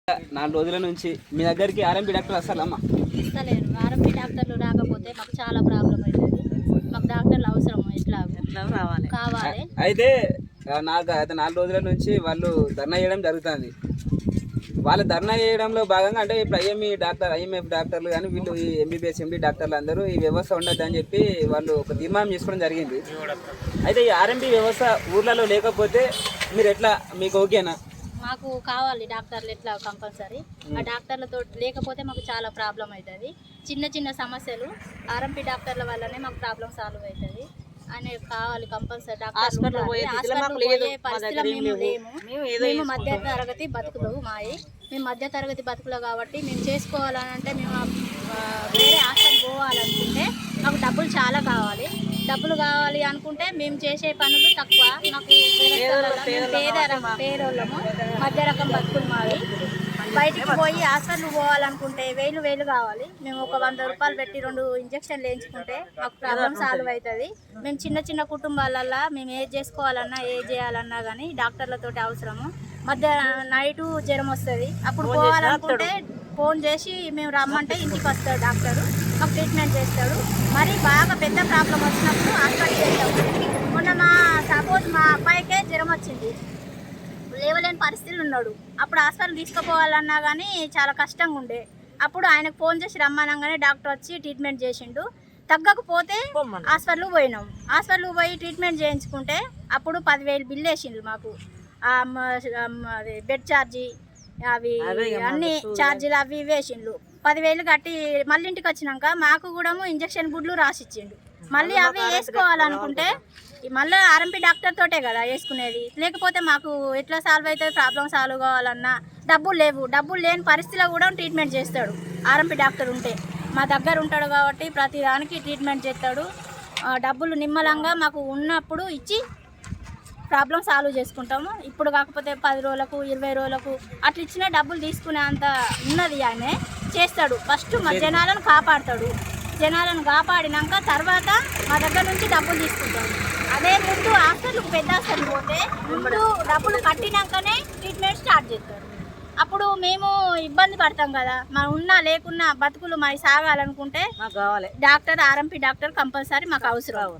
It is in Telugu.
4 రోజుల నుంచి మీ దగ్గరికి ఆర్ఎంపీ డాక్టర్ వస్తారమ్మా? ఇస్తలేరు. ఆర్ఎంపీ డాక్టర్లు రాకపోతే మాకు చాలా ప్రాబ్లం అవుతుంది. మాకు డాక్టర్లు అవసరం ఎట్లా కావాలి. అయితే నాకు 4 రోజుల నుంచి వాళ్ళు ధర్నా చేయడం జరుగుతుంది. వాళ్ళ ధర్నా చేయడంలో భాగంగా అంటే ఇప్పుడు ఐఎంఎఫ్ డాక్టర్లు కానీ వీళ్ళు ఈ ఎంబీబీఎస్ ఎండి డాక్టర్లు అందరూ ఈ వ్యవస్థ ఉండద్దని చెప్పి వాళ్ళు ఒక తీర్మానం చేసుకోవడం జరిగింది. అయితే ఈ ఆర్ఎంపీ వ్యవస్థ ఊర్లలో లేకపోతే మీరు ఎట్లా, మీకు ఓకేనా? మాకు కావాలి డాక్టర్లు ఎట్లా కంపల్సరీ. ఆ డాక్టర్లతో లేకపోతే మాకు చాలా ప్రాబ్లం అవుతుంది. చిన్న చిన్న సమస్యలు ఆర్ఎంపీ డాక్టర్ల వల్లనే మాకు ప్రాబ్లం సాల్వ్ అవుతుంది అని కావాలి కంపల్సరీ. డాక్టర్ మేము మధ్య తరగతి బతుకులు మేము మధ్య తరగతి బతుకులు కాబట్టి మేము చేసుకోవాలనంటే మేము వేరే హాస్పిటల్ పోవాలనుకుంటే మాకు డబ్బులు చాలా కావాలి. డబ్బులు కావాలి అనుకుంటే మేము చేసే పనులు తక్కువ. మాకు పేదోళ్ళము మధ్య రకం బతుకులు మావి. బయటికి పోయి హాస్పిటల్ పోవాలనుకుంటే వేలు కావాలి. మేము ఒక 100 రూపాయలు పెట్టి 2 ఇంజక్షన్లు వేయించుకుంటే మాకు ప్రాబ్లం సాల్వ్ అవుతుంది. మేము చిన్న కుటుంబాలల్లో మేము ఏది చేసుకోవాలన్నా ఏది చేయాలన్నా కానీ డాక్టర్లతో అవసరము. మధ్య నైటు జ్వరం వస్తుంది, అప్పుడు పోవాలనుకుంటే ఫోన్ చేసి మేము రమ్మంటే ఇంటికి వస్తాడు డాక్టరు, మాకు ట్రీట్మెంట్ చేస్తాడు. మరి బాగా పెద్ద ప్రాబ్లం వచ్చినప్పుడు హాస్పిటల్ చేస్తాము. మొన్న మా అబ్బాయికే జ్వరం వచ్చింది, లేవలేని పరిస్థితులు ఉన్నాడు. అప్పుడు హాస్పిటల్ తీసుకుపోవాలన్నా కానీ చాలా కష్టంగా ఉండే. అప్పుడు ఆయనకు ఫోన్ చేసి రమ్మనగానే డాక్టర్ వచ్చి ట్రీట్మెంట్ చేసిండు. తగ్గకపోతే హాస్పిటల్కి పోయినాం. హాస్పిటల్కి పోయి ట్రీట్మెంట్ చేయించుకుంటే అప్పుడు 10,000 బిల్లు వేసిండు మాకు. బెడ్ ఛార్జీ అవి అన్ని ఛార్జీలు అవి వేసిండు. 10,000 కట్టి మళ్ళీ ఇంటికి వచ్చినాక మాకు కూడా ఇంజక్షన్ గుడ్లు రాసిచ్చిండు. మళ్ళీ అవి వేసుకోవాలనుకుంటే మళ్ళీ ఆర్ఎంపీ డాక్టర్ తోటే కదా వేసుకునేది. లేకపోతే మాకు ఎట్లా సాల్వ్ అవుతుంది? ప్రాబ్లం సాల్వ్ కావాలన్నా డబ్బులు లేవు. డబ్బులు లేని పరిస్థితిలో కూడా ట్రీట్మెంట్ చేస్తాడు ఆర్ఎంపీ డాక్టర్ ఉంటే. మా దగ్గర ఉంటాడు కాబట్టి ప్రతి దానికి ట్రీట్మెంట్ చేస్తాడు. డబ్బులు నిమ్మలంగా మాకు ఉన్నప్పుడు ఇచ్చి ప్రాబ్లం సాల్వ్ చేసుకుంటాము. ఇప్పుడు కాకపోతే 10 రోజులకు 20 రోజులకు అట్లా ఇచ్చిన డబ్బులు తీసుకునే అంత ఉన్నది ఆయన చేస్తాడు. ఫస్ట్ మా జనాలను కాపాడుతాడు. జనాలను కాపాడినాక తర్వాత మా దగ్గర నుంచి డబ్బులు తీసుకుంటాడు. అదే ముందు హాస్పిటల్కి పెద్ద హాస్పిటల్ పోతే ముందు డబ్బులు కట్టినాకనే ట్రీట్మెంట్ స్టార్ట్ చేస్తాడు. అప్పుడు మేము ఇబ్బంది పడతాం కదా. మనం ఉన్నా లేకున్నా బతుకులు మరి సాగాలనుకుంటే డాక్టర్ ఆర్ఎంపీ డాక్టర్ కంపల్సరీ మాకు అవసరం.